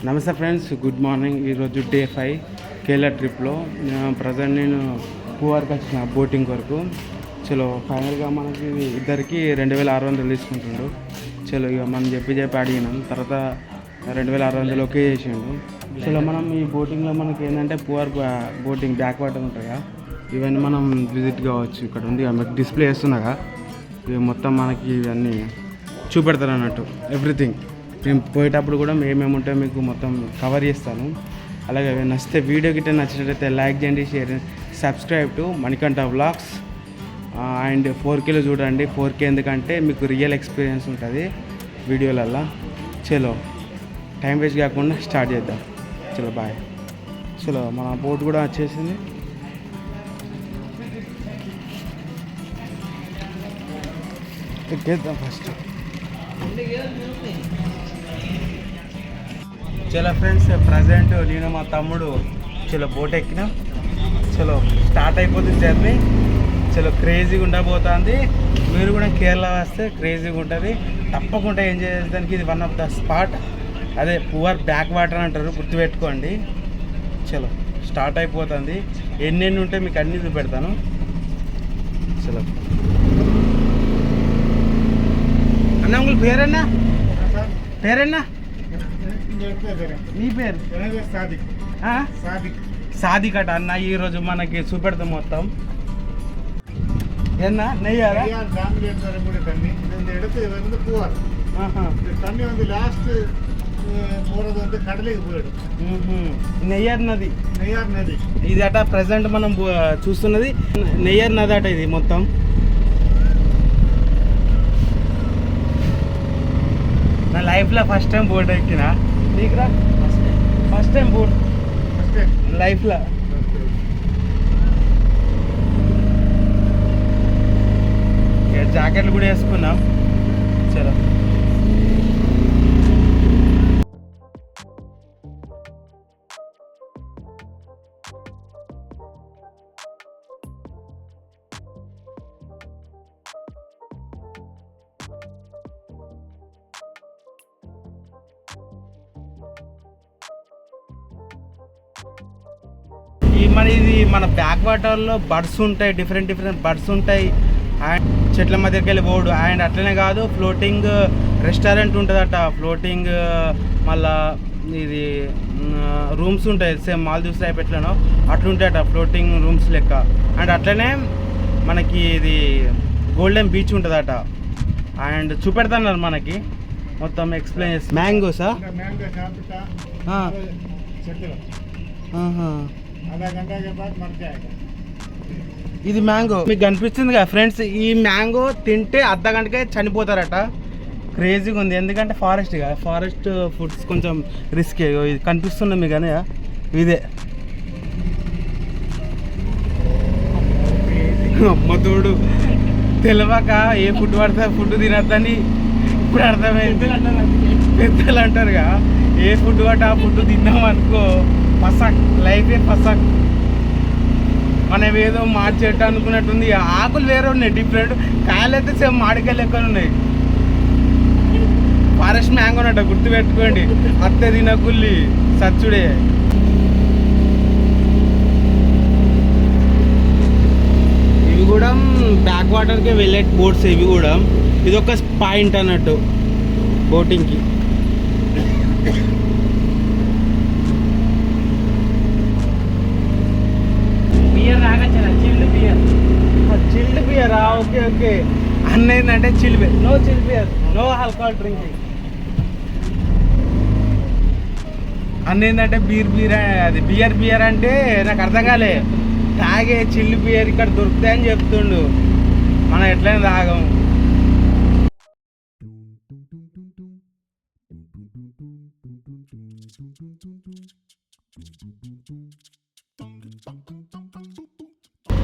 నమస్తే friends, good morning. ఈరోజు day 5 Kerala ట్రిప్లో. ప్రజెంట్ నేను పూవార్కి వచ్చిన బోటింగ్ వరకు. చలో ఫైనల్గా మనకి ఇద్దరికి 2600 తీసుకుంటుండు. చలో ఇక మనం చెప్పి అడిగినాం, తర్వాత 2600 ఓకే చేసిండు. చలో మనం ఈ బోటింగ్లో మనకి ఏంటంటే పూవార్ బోటింగ్ బ్యాక్ వాటర్ ఉంటాయా, ఇవన్నీ మనం విజిట్ కావచ్చు. ఇక్కడ ఉంది మీకు డిస్ప్లే చేస్తున్నాగా, ఇవి మొత్తం మనకి ఇవన్నీ చూపెడతారు అన్నట్టు. ఎవ్రీథింగ్ మేము పోయేటప్పుడు కూడా ఏమేమి ఉంటాయో మీకు మొత్తం కవర్ చేస్తాను. అలాగే నచ్చితే వీడియో గిట్ట నచ్చినట్లయితే లైక్ చేయండి, share, subscribe to Manikanta vlogs. And 4Kలో చూడండి. 4K ఎందుకంటే మీకు రియల్ ఎక్స్పీరియన్స్ ఉంటుంది వీడియోలల్లో. చలో టైం వేస్ట్ కాకుండా స్టార్ట్ చేద్దాం. చలో బాయ్. చలో మన బోట్ కూడా వచ్చేసింది. ఎక్కేద్దాం ఫస్ట్. చలో ఫ్రెండ్స్, ప్రజెంట్ నేను మా తమ్ముడు చలో బోట్ ఎక్కినాం. చలో స్టార్ట్ అయిపోతుంది జర్నీ. చలో క్రేజీగా ఉండబోతుంది. మీరు కూడా కేరళ వస్తే క్రేజీగా ఉంటుంది. తప్పకుండా ఎంజాయ్ చేసేదానికి ఇది వన్ ఆఫ్ ద స్పాట్. అదే పూవర్ బ్యాక్ వాటర్ అంటారు, గుర్తుపెట్టుకోండి. చలో స్టార్ట్ అయిపోతుంది. ఎన్నెన్ని ఉంటే మీకు అన్నీ చూపెడతాను. చలో అన్న, ఉంగ పేరన్నా? పేరన్నా? నీ పేరు? సాదిక్ అట అన్న. ఈరోజు మనకి చూపెడతాం మొత్తం. என்ன நெய்யாரா? தண்ணி இந்த இடத்துல வந்து பூவார். தண்ணி வந்து லாஸ்ட் போறது வந்து கடலுக்கு போயிடும். నెయ్యార్ నది. నెయ్యార్ నది ఇది అట. ప్రెసెంట్ మనం చూస్తున్నది నెయ్యార్ నది అట. ఇది మొత్తం నా లైఫ్లో ఫస్ట్ టైం బోట్ ఎక్కినా. నీకురా? ఫస్ట్ టైం బోట్ లైఫ్లో. జాకెట్లు కూడా వేసుకున్నాం. చలో ఇది మన బ్యాక్ వాటర్లో బర్డ్స్ ఉంటాయి, డిఫరెంట్ బర్డ్స్ ఉంటాయి. అండ్ చెట్ల మధ్యకి వెళ్ళి బోర్డు. అండ్ అట్లనే కాదు, ఫ్లోటింగ్ రెస్టారెంట్ ఉంటుందట. ఫ్లోటింగ్ మళ్ళా ఇది రూమ్స్ ఉంటాయి, సేమ్ మాల్దీవ్స్ టైప్ ఎట్లనో అట్లుంటాయట, ఫ్లోటింగ్ రూమ్స్ లెక్క. అండ్ అట్లనే మనకి ఇది గోల్డెన్ బీచ్ ఉంటుందట. అండ్ చూపెడతాన్నారు మనకి మొత్తం ఎక్స్ప్లెయిన్ చేసి. మ్యాంగోసా? ఇది మ్యాంగో మీకు కనిపిస్తుంది కదా ఫ్రెండ్స్. ఈ మ్యాంగో తింటే అర్ధ గంటకే చనిపోతారట. క్రేజీగా ఉంది. ఎందుకంటే ఫారెస్ట్ కదా, ఫారెస్ట్ ఫుడ్స్ కొంచెం రిస్కే. ఇది కనిపిస్తుంది మీకు కానీ ఇదే. అమ్మతోడు తెలియక ఏ ఫుడ్ పడితే ఫుడ్ తినద్దని ఇప్పుడు అర్థమైంది. పెద్దలు అంటారుగా, ఏ ఫుడ్ పడితే ఆ ఫుడ్ తిన్నాం అనుకో పసక్, లైఫే పసక్. మనం ఏదో మాడి చెట్టు అనుకున్నట్టుంది. ఆకులు వేరే ఉన్నాయి, డిఫరెంట్. కాయలు అయితే సేమ్ మాడికాయలు లెక్క ఉన్నాయి. ఫారెస్ట్ మ్యాంగో అన్నట్టు గుర్తుపెట్టుకోండి. అత్తే తినకుల్లి సచ్చుడే. ఇవి కూడా బ్యాక్ వాటర్కి వెళ్ళే బోట్స్. ఇవి కూడా ఇది ఒక పాయింట్ అన్నట్టు బోటింగ్కి. చిల్డ్ బియరా? Okay okay. అన్న ఏంటంటే chill beer. No chill beer, no alcohol drinking. అన్న ఏంటంటే బీర్ అది బియర్ అంటే నాకు అర్థం కాలే. తాగే చిల్డ్ బియర్ ఇక్కడ దొరుకుతాయని చెప్తుండు. మనం ఎట్లయినా తాగం.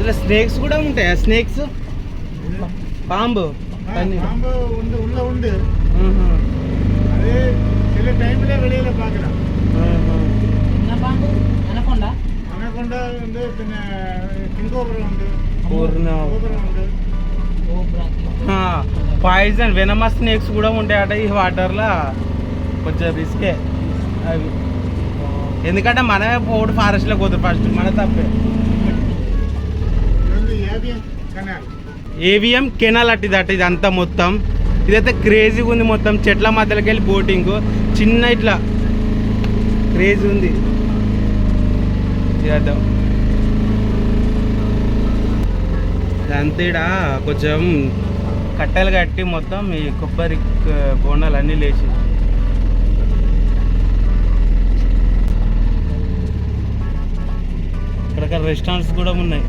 ఇలా స్నేక్స్ కూడా ఉంటాయా? స్నేక్స్, పాంబు உள்ள உண்டு. அது சில டைம்ல வெளியில பார்க்கலாம். பாம்பு அனகொண்டா வந்து പിന്നെ கிங்கோபரம் உண்டு. పాయిజన్ వెనమస్ స్నేక్స్ కూడా ఉంటాయట ఈ వాటర్లో. కొంచెం రిస్కే. అవి ఎందుకంటే మనమే పోడు ఫారెస్ట్లోకి పోతుంది ఫస్ట్ మన తప్పే. ABM canal. ఏవిఎం కెనాల్ అట్టిదట ఇదంతా మొత్తం. ఇదైతే క్రేజీగా ఉంది, మొత్తం చెట్ల మధ్యలోకి వెళ్ళి బోటింగ్ చిన్న ఇట్లా క్రేజీ ఉంది. చేద్దాం ఇదంతా ఈడ కొంచెం కట్టెలు కట్టి మొత్తం ఈ కొబ్బరి బోండాలు అన్నీ లేచి ఇక్కడ రెస్టారెంట్స్ కూడా ఉన్నాయి.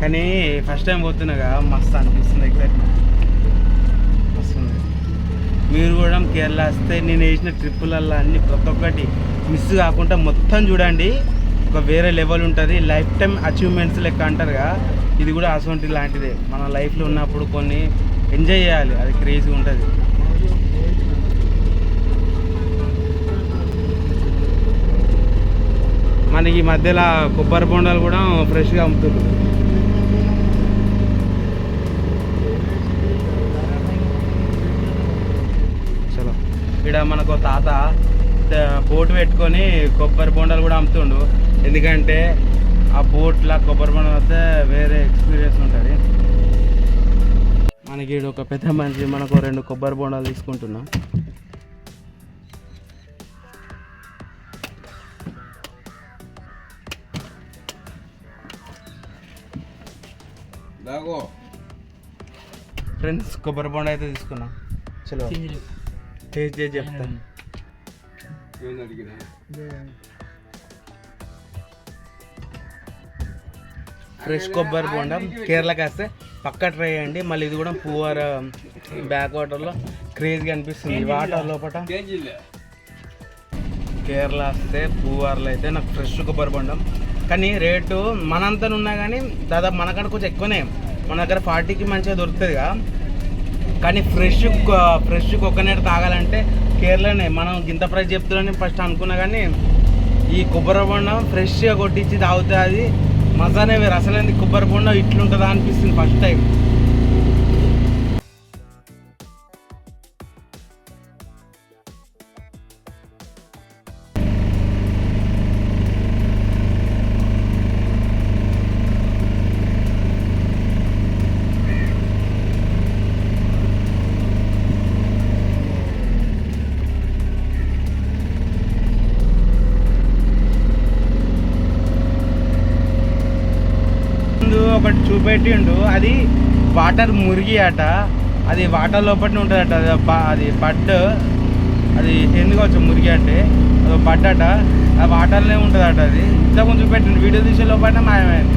కానీ ఫస్ట్ టైం పోతున్నాగా మస్తు అనిపిస్తుంది, ఎక్సైట్మెంట్ వస్తుంది. మీరు కూడా కేరళ వస్తే నేను వేసిన ట్రిప్పులల్లో అన్ని ప్రతి ఒక్కటి మిస్ కాకుండా మొత్తం చూడండి. ఒక వేరే లెవెల్ ఉంటుంది, లైఫ్ టైం అచీవ్మెంట్స్ లెక్క అంటారుగా, ఇది కూడా అసొంటి లాంటిదే. మన లైఫ్లో ఉన్నప్పుడు కొన్ని ఎంజాయ్ చేయాలి, అది క్రేజీ ఉంటుంది. మనకి ఈ మధ్యలో కొబ్బరి బొండాలు కూడా ఫ్రెష్గా అమ్ముతున్నారు. చలో ఇక్కడ మనకు తాత బోట్ పెట్టుకొని కొబ్బరి బొండాలు కూడా అమ్ముతుండు. ఎందుకంటే ఆ బోట్లా కొబ్బరి బొండాలు వస్తే వేరే ఎక్స్పీరియన్స్ ఉంటుంది. మనకి ఈడ ఒక పెద్ద మనిషి మనకు 2 కొబ్బరి బొండాలు తీసుకుంటున్నాం. ఫ్రెండ్స్ కొబ్బరి బొండ అయితే తీసుకున్నాం. చలో టేస్ట్ చేసి చెప్తాను. ఫ్రెష్ కొబ్బరి బొండ కేరళకి వస్తే పక్క ట్రై చేయండి. మళ్ళీ ఇది కూడా పూవర్ బ్యాక్ వాటర్లో క్రేజ్గా అనిపిస్తుంది. వాటర్ లోపల కేరళ వస్తే పూవర్లో అయితే నాకు ఫ్రెష్ కొబ్బరి బొండం, కానీ రేటు మనంతా ఉన్నా కానీ దాదాపు మనకంటే కొంచెం ఎక్కువనే. మన దగ్గర 40కి మంచిగా దొరుకుతుందిగా, కానీ ఫ్రెష్ కోకోనట్ తాగాలంటే కేరళనే. మనం ఇంత ప్రైస్ చెప్తున్నాని ఫస్ట్ అనుకున్నా, కానీ ఈ కొబ్బరి బొండం ఫ్రెష్గా కొట్టించి తాగితే అది మజానే వేరు. అసలు కొబ్బరి బొండం ఇట్లుంటుందా అనిపిస్తుంది ఫస్ట్ టైం. ఒకటి చూపెట్టిండు, అది వాటర్ మురిగి అట, అది వాటర్ లోపలనే ఉంటుంది అట. అది బడ్, అది ఎందుకు వచ్చు మురిగి అంటే అది బడ్ అట, అది వాటర్లోనే ఉంటుంది అట. అది ఇంత కొంచెం చూపెట్టిండు, వీడియో తీసే లోపల మాయమైంది.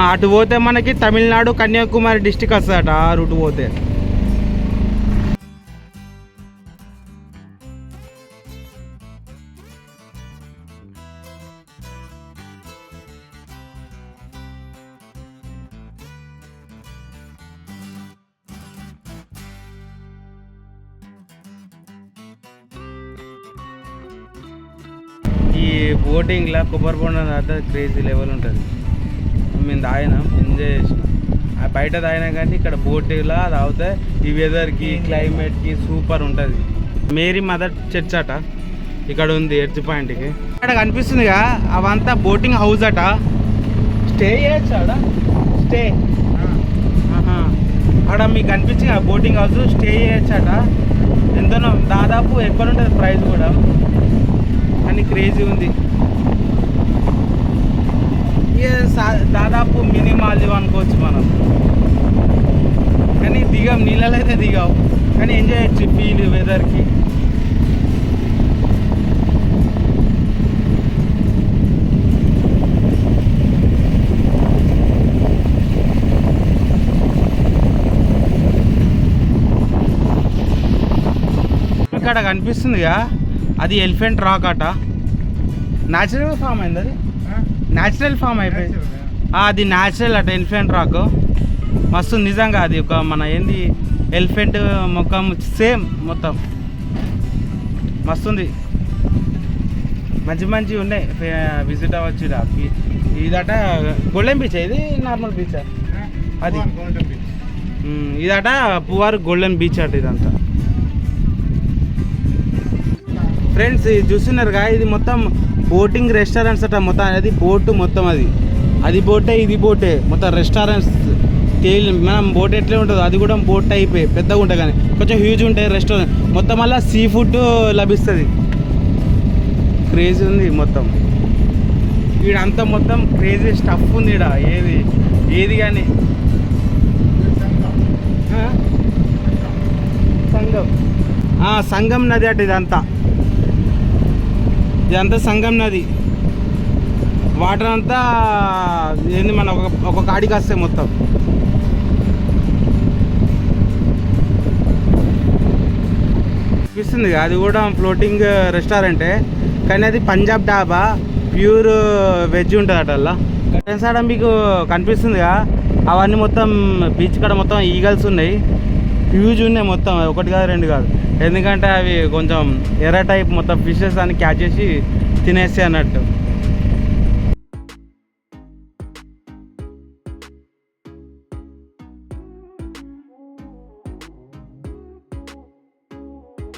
అటు పోతే మనకి తమిళనాడు కన్యాకుమారి డిస్టిక్ వస్తుందట. ఆ రూట్ పోతే ఈ బోటింగ్లో కొబ్బరి బొండం తాగితే క్రేజీ లెవెల్ ఉంటుంది. మేము తాగినాం, ఎంజాయ్ చేసినాం. ఆ బయట తాగినా కానీ ఇక్కడ బోటింగ్లో తాగితే ఈ వెదర్కి క్లైమేట్కి సూపర్ ఉంటుంది. మేరీ మదర్ చర్చ్ అట ఇక్కడ ఉంది ఎడ్జ్ పాయింట్కి. అక్కడ కనిపిస్తుందిగా అవంతా బోటింగ్ హౌస్ అట. స్టే చేయొచ్చు ఆడ, స్టే అక్కడ మీకు కనిపించింది ఆ బోటింగ్ హౌస్, స్టే చేయొచ్చు అట. ఎంతనో దాదాపు ఎక్కువ ఉంటుంది ప్రైస్ కూడా, కానీ క్రేజీ ఉంది. దాదాపు మినీ మాల్దీవ్ అనుకోవచ్చు మనం, కానీ దిగాం, నీళ్ళలో అయితే దిగావు, కానీ ఎంజాయ్ చేయొచ్చు ఫీల్ వెదర్కి. అక్కడ కనిపిస్తుందిగా అది ఎలిఫెంట్ రాక్ అట. న్యాచురల్ ఫామ్ అయింది అది, న్యాచురల్ ఫామ్ అయిపోయింది. అది న్యాచురల్ అట ఎలిఫెంట్ రాక్. మస్తు నిజంగా అది ఒక మన ఏంది ఎలిఫెంట్ ముఖం సేమ్ మొత్తం మస్తుంది. మంచి మంచి ఉన్నాయి, విజిట్ అవ్వచ్చు. ఇదట గోల్డెన్ బీచ్, ఇది నార్మల్ బీచ్ అది. ఇదట పువార్ గోల్డెన్ బీచ్ అట ఇదంతా. ఫ్రెండ్స్ ఇది చూస్తున్నారుగా, ఇది మొత్తం బోటింగ్ రెస్టారెంట్స్ అట మొత్తం. అది బోటు మొత్తం, అది బోటే ఇది బోటే మొత్తం రెస్టారెంట్స్. మనం బోట్ ఎట్లే ఉంటుందో అది కూడా బోట్ టైప్, పెద్దగా ఉంటాయి కానీ కొంచెం హ్యూజ్ ఉంటాయి రెస్టారెంట్ మొత్తం. వల్ల సీ ఫుడ్ లభిస్తుంది. క్రేజీ ఉంది మొత్తం ఈడంతా, మొత్తం క్రేజీ స్టఫ్ ఉంది ఈడ. ఏది కానీ సంగం నది అట ఇదంతా సంగం నది. వాటర్ అంతా ఏంది మన ఒక కాడికి వస్తాయి మొత్తం. అనిపిస్తుంది అది కూడా ఫ్లోటింగ్ రెస్టారెంటే, కానీ అది పంజాబ్ డాబా, ప్యూర్ వెజ్ ఉంటుంది అట అలా. సార్ మీకు కనిపిస్తుందిగా అవన్నీ మొత్తం బీచ్ కాడ మొత్తం ఈగల్స్ ఉన్నాయి, హ్యూజ్ ఉన్నాయి మొత్తం. ఒకటి కాదు రెండు కాదు, ఎందుకంటే అవి కొంచెం ఎర్ర టైప్ మొత్తం ఫిషెస్ అని క్యాచ్ చేసి తినేస్తాయి అన్నట్టు.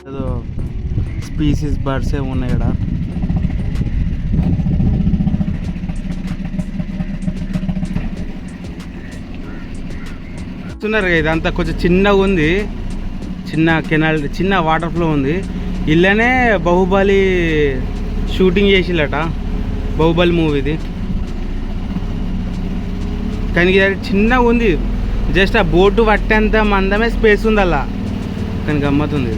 ఏదో స్పీసీస్ బర్డ్స్ ఏమి ఉన్నాయి ఇక్కడ. చూస్తున్నారు ఇదంతా కొంచెం చిన్నగా ఉంది, చిన్న కెనాల్, చిన్న వాటర్ ఫ్లో ఉంది. ఇళ్ళనే బాహుబలి షూటింగ్ చేసిల్లట, బాహుబలి మూవీది. కానీ ఇది చిన్నగా ఉంది, జస్ట్ ఆ బోటు పట్టేంత మందమే స్పేస్ ఉంది అలా. కానీ గమ్మతుంది.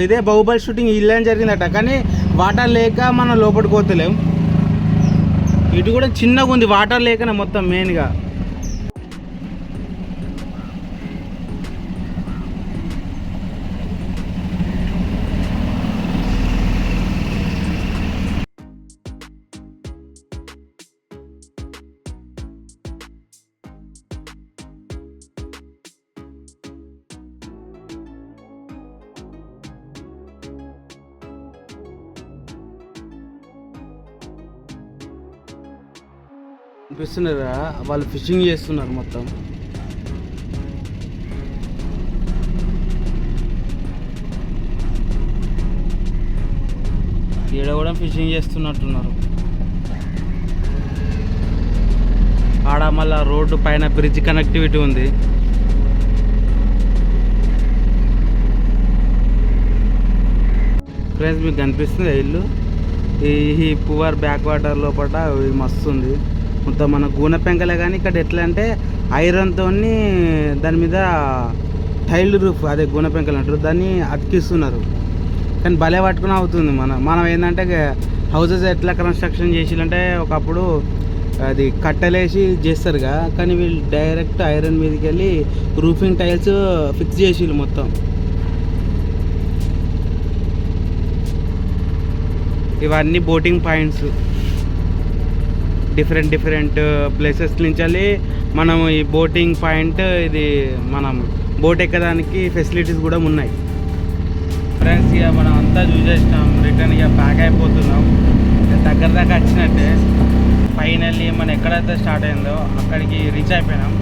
ఇదే బాహుబలి షూటింగ్ ఇల్లేం జరిగిందట, కానీ వాటర్ లేక మనం లోపలికి పోతలేం. ఇటు కూడా చిన్నగా ఉంది, వాటర్ లేకనే మొత్తం మెయిన్గా. అనిపిస్తున్నారా వాళ్ళు ఫిషింగ్ చేస్తున్నారు మొత్తం. ఈడ కూడా ఫిషింగ్ చేస్తున్నట్టున్నారు. ఆడ మళ్ళా రోడ్డు పైన బ్రిడ్జ్ కనెక్టివిటీ ఉంది. ఫ్రెండ్స్ మీకు కనిపిస్తుంది ఇల్లు, ఈ పువార్ బ్యాక్ వాటర్ లోపల మస్తు ఉంది మొత్తం. మన గూనె పెంకలే, కానీ ఇక్కడ ఎట్లా అంటే ఐరన్తో దాని మీద టైల్డ్ రూఫ్, అదే గూనె పెంకలు అంటారు, దాన్ని అతికిస్తున్నారు. కానీ భలే పట్టుకుని అవుతుంది. మనం ఏంటంటే హౌసెస్ ఎట్లా కన్స్ట్రక్షన్ చేసిలంటే ఒకప్పుడు అది కట్టలేసి చేస్తారుగా, కానీ వీళ్ళు డైరెక్ట్ ఐరన్ మీదకి వెళ్ళి రూఫింగ్ టైల్స్ ఫిక్స్ చేసిళ్ళు మొత్తం. ఇవన్నీ బోటింగ్ పాయింట్స్, డిఫరెంట్ ప్లేసెస్ నుంచి మనం ఈ బోటింగ్ పాయింట్, ఇది మనం బోట్ ఎక్కడానికి ఫెసిలిటీస్ కూడా ఉన్నాయి. ఫ్రెండ్స్ ఇక మనం అంతా చూసేసినాం, రిటర్న్ ఇక ప్యాక్ అయిపోతున్నాం. దగ్గర దాకా వచ్చినట్టే ఫైనల్లీ మనం ఎక్కడైతే స్టార్ట్ అయిందో అక్కడికి రీచ్ అయిపోయినాం.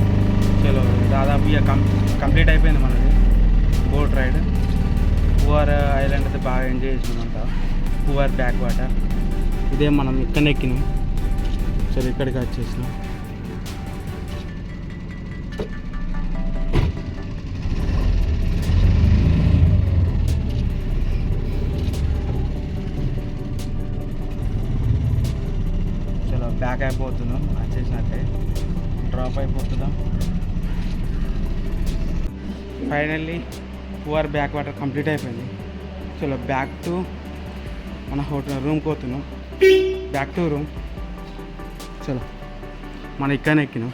చలో దాదాపు ఇక కంప్లీట్ అయిపోయింది మనది బోట్ రైడ్. పువార్ ఐలాండ్ అయితే బాగా ఎంజాయ్ చేసినాం అంతా. పువార్ బ్యాక్ వాటర్ ఇదే మనం ఇక్కడ ఎక్కినాం. చలో ఇక్కడికి వచ్చేసినాం. చలో బ్యాక్ అయిపోతున్నాం, వచ్చేసినట్టే డ్రాప్ అయిపోతున్నాం. ఫైనల్లీ పూఆర్ బ్యాక్ వాటర్ కంప్లీట్ అయిపోయింది. చలో బ్యాక్ టు మన హోటల్ రూమ్కి పోతున్నాం. Back to room. చలో మనం ఇక్కడనే ఎక్కినాం.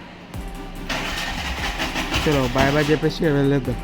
చలో బాయ్ బాయ్ చెప్పేసి వెళ్ళేద్దాం.